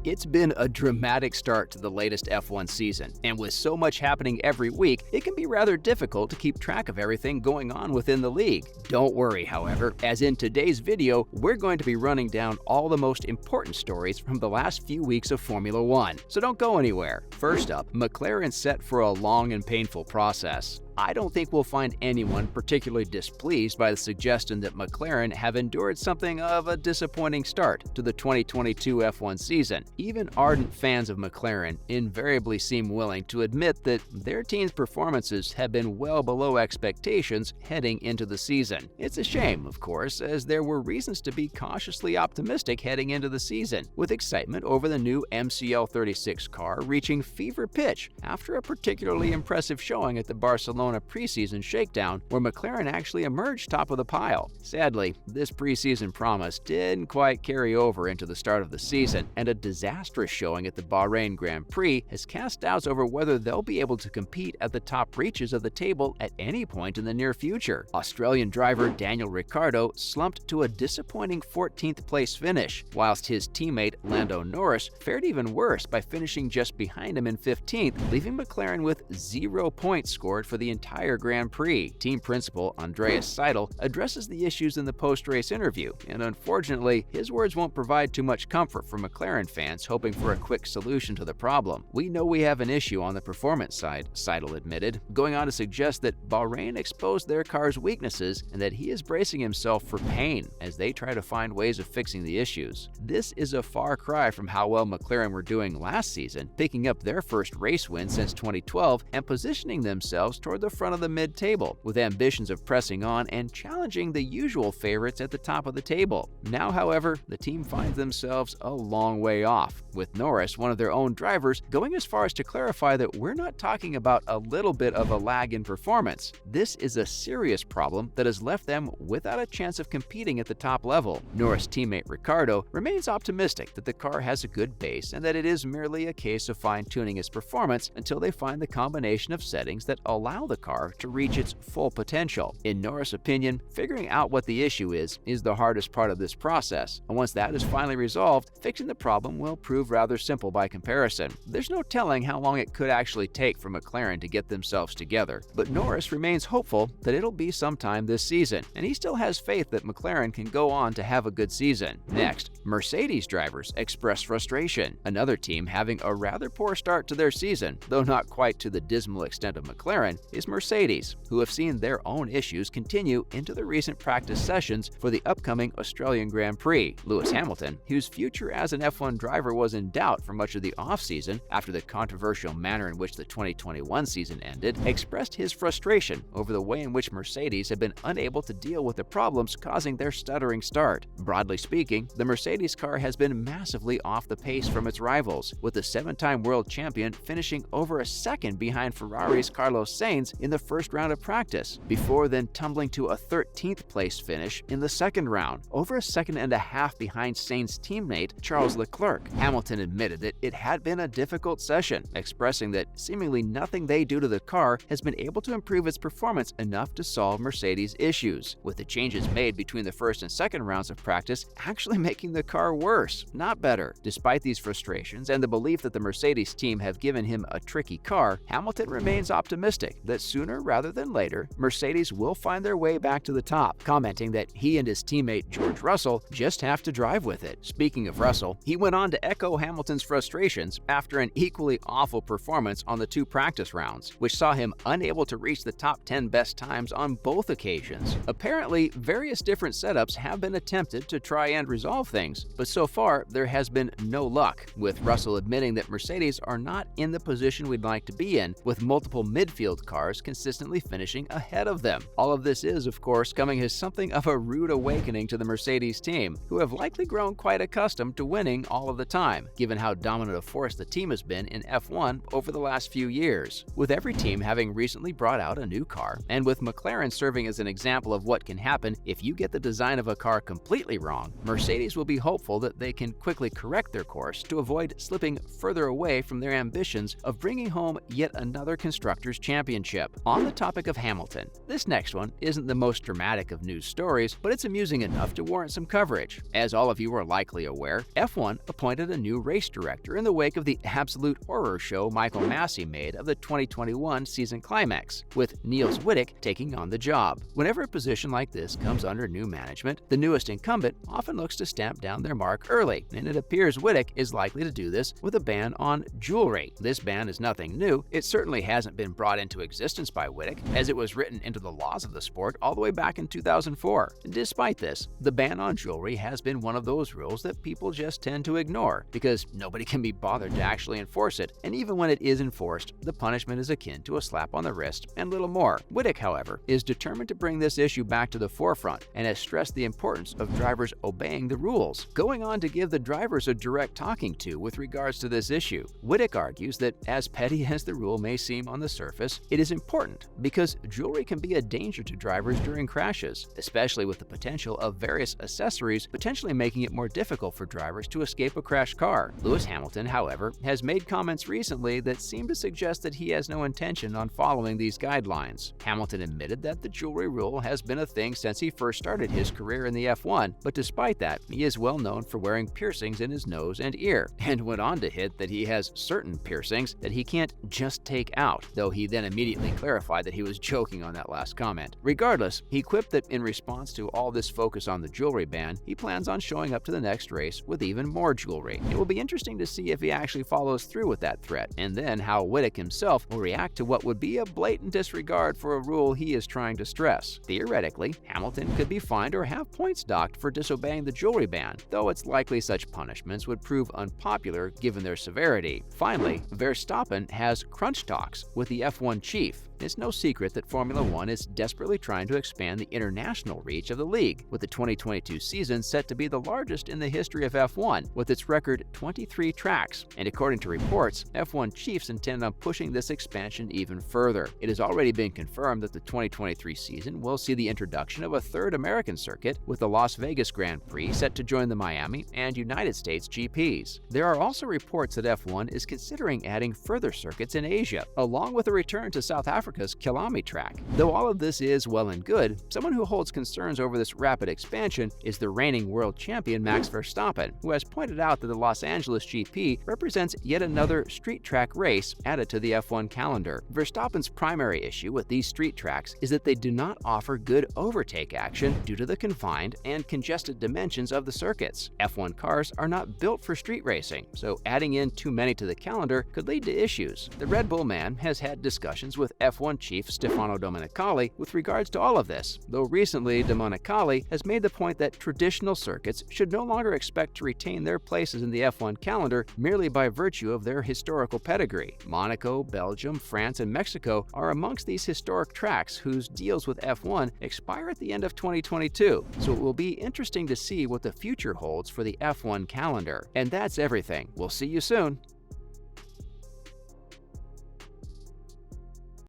It's been a dramatic start to the latest F1 season, and with so much happening every week, it can be rather difficult to keep track of everything going on within the league. Don't worry, however, as in today's video, we're going to be running down all the most important stories from the last few weeks of Formula One, so don't go anywhere. First up, McLaren's set for a long and painful process. I don't think we'll find anyone particularly displeased by the suggestion that McLaren have endured something of a disappointing start to the 2022 F1 season. Even ardent fans of McLaren invariably seem willing to admit that their team's performances have been well below expectations heading into the season. It's a shame, of course, as there were reasons to be cautiously optimistic heading into the season, with excitement over the new MCL36 car reaching fever pitch after a particularly impressive showing at the Barcelona preseason shakedown, where McLaren actually emerged top of the pile. Sadly, this preseason promise didn't quite carry over into the start of the season, and a disastrous showing at the Bahrain Grand Prix has cast doubts over whether they'll be able to compete at the top reaches of the table at any point in the near future. Australian driver Daniel Ricciardo slumped to a disappointing 14th place finish, whilst his teammate Lando Norris fared even worse by finishing just behind him in 15th, leaving McLaren with 0 points scored for the entire Grand Prix. Team principal Andreas Seidl addresses the issues in the post-race interview, and unfortunately, his words won't provide too much comfort for McLaren fans hoping for a quick solution to the problem. "We know we have an issue on the performance side," Seidl admitted, going on to suggest that Bahrain exposed their car's weaknesses and that he is bracing himself for pain as they try to find ways of fixing the issues. This is a far cry from how well McLaren were doing last season, picking up their first race win since 2012 and positioning themselves toward the front of the mid-table, with ambitions of pressing on and challenging the usual favorites at the top of the table. Now, however, the team finds themselves a long way off, with Norris, one of their own drivers, going as far as to clarify that we're not talking about a little bit of a lag in performance. This is a serious problem that has left them without a chance of competing at the top level. Norris teammate Ricciardo remains optimistic that the car has a good base and that it is merely a case of fine-tuning its performance until they find the combination of settings that allow the car to reach its full potential. In Norris' opinion, figuring out what the issue is the hardest part of this process, and once that is finally resolved, fixing the problem will prove rather simple by comparison. There's no telling how long it could actually take for McLaren to get themselves together, but Norris remains hopeful that it'll be sometime this season, and he still has faith that McLaren can go on to have a good season. Next, Mercedes drivers express frustration. Another team having a rather poor start to their season, though not quite to the dismal extent of McLaren, is Mercedes, who have seen their own issues continue into the recent practice sessions for the upcoming Australian Grand Prix. Lewis Hamilton, whose future as an F1 driver was in doubt for much of the off-season after the controversial manner in which the 2021 season ended, expressed his frustration over the way in which Mercedes had been unable to deal with the problems causing their stuttering start. Broadly speaking, the Mercedes car has been massively off the pace from its rivals, with the 7-time world champion finishing over a second behind Ferrari's Carlos Sainz in the first round of practice, before then tumbling to a 13th place finish in the second round, over a second and a half behind Sainz's teammate Charles Leclerc. Hamilton admitted that it had been a difficult session, expressing that seemingly nothing they do to the car has been able to improve its performance enough to solve Mercedes' issues, with the changes made between the first and second rounds of practice actually making the car worse, not better. Despite these frustrations and the belief that the Mercedes team have given him a tricky car, Hamilton remains optimistic that sooner rather than later, Mercedes will find their way back to the top, commenting that he and his teammate George Russell just have to drive with it. Speaking of Russell, he went on to echo Hamilton's frustrations after an equally awful performance on the 2 practice rounds, which saw him unable to reach the top 10 best times on both occasions. Apparently, various different setups have been attempted to try and resolve things, but so far there has been no luck, with Russell admitting that Mercedes are not in the position we'd like to be in, with multiple midfield cars consistently finishing ahead of them. All of this is, of course, coming as something of a rude awakening to the Mercedes team, who have likely grown quite accustomed to winning all of the time, given how dominant a force the team has been in F1 over the last few years. With every team having recently brought out a new car, and with McLaren serving as an example of what can happen if you get the design of a car completely wrong, Mercedes will be hopeful that they can quickly correct their course to avoid slipping further away from their ambitions of bringing home yet another Constructors' Championship. championship. On the topic of Hamilton, this next one isn't the most dramatic of news stories, but it's amusing enough to warrant some coverage. As all of you are likely aware, F1 appointed a new race director in the wake of the absolute horror show Michael Massey made of the 2021 season climax, with Niels Wittig taking on the job. Whenever a position like this comes under new management, the newest incumbent often looks to stamp down their mark early, and it appears Wittig is likely to do this with a ban on jewelry. This ban is nothing new. It certainly hasn't been brought into existence by Wittig, as it was written into the laws of the sport all the way back in 2004. Despite this, the ban on jewelry has been one of those rules that people just tend to ignore, because nobody can be bothered to actually enforce it, and even when it is enforced, the punishment is akin to a slap on the wrist and little more. Wittig, however, is determined to bring this issue back to the forefront and has stressed the importance of drivers obeying the rules, going on to give the drivers a direct talking to with regards to this issue. Wittig argues that as petty as the rule may seem on the surface, it is important because jewelry can be a danger to drivers during crashes, especially with the potential of various accessories potentially making it more difficult for drivers to escape a crashed car. Lewis Hamilton, however, has made comments recently that seem to suggest that he has no intention on following these guidelines. Hamilton admitted that the jewelry rule has been a thing since he first started his career in the F1, but despite that, he is well known for wearing piercings in his nose and ear, and went on to hint that he has certain piercings that he can't just take out, though he then immediately clarified that he was joking on that last comment. Regardless, he quipped that in response to all this focus on the jewelry ban, he plans on showing up to the next race with even more jewelry. It will be interesting to see if he actually follows through with that threat, and then how Wittig himself will react to what would be a blatant disregard for a rule he is trying to stress. Theoretically, Hamilton could be fined or have points docked for disobeying the jewelry ban, though it's likely such punishments would prove unpopular given their severity. Finally, Verstappen has crunch talks with the F1 chief. It's no secret that Formula One is desperately trying to expand the international reach of the league, with the 2022 season set to be the largest in the history of F1, with its record 23 tracks. And according to reports, F1 chiefs intend on pushing this expansion even further. It has already been confirmed that the 2023 season will see the introduction of a third American circuit, with the Las Vegas Grand Prix set to join the Miami and United States GPs. There are also reports that F1 is considering adding further circuits in Asia, along with a return to South Africa's Kilami track. Though all of this is well and good, someone who holds concerns over this rapid expansion is the reigning world champion Max Verstappen, who has pointed out that the Los Angeles GP represents yet another street track race added to the F1 calendar. Verstappen's primary issue with these street tracks is that they do not offer good overtake action due to the confined and congested dimensions of the circuits. F1 cars are not built for street racing, so adding in too many to the calendar could lead to issues. The Red Bull man has had discussions with F1 chief Stefano Domenicali with regards to all of this, though recently Domenicali has made the point that traditional circuits should no longer expect to retain their places in the F1 calendar merely by virtue of their historical pedigree. Monaco, Belgium, France, and Mexico are amongst these historic tracks whose deals with F1 expire at the end of 2022, so it will be interesting to see what the future holds for the F1 calendar. And that's everything. We'll see you soon.